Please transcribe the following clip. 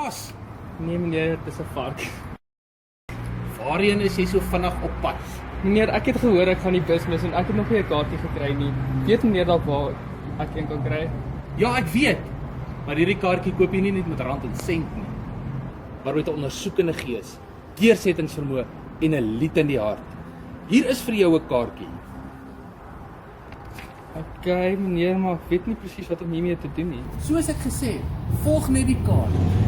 pas. Nee meneer, dit is 'n vark. Waarheen is jy so vinnig op pad? Meneer, ek het gehoor ek gaan die bus mis en ek het nog nie 'n kaartjie gekry nie. Weet meneer dalk waar ek een kan kry? Ja, ek weet. Maar hierdie kaartjie koop jy nie net met rand en sent nie. Maar met 'n ondersoekende gees, deursettingsvermoë en 'n lied in die hart. Hier is vir jou 'n kaartjie. Okay, meneer, maar ek weet nie presies wat om hiermee te doen nie. Soos ek gesê het, volg net die kaart.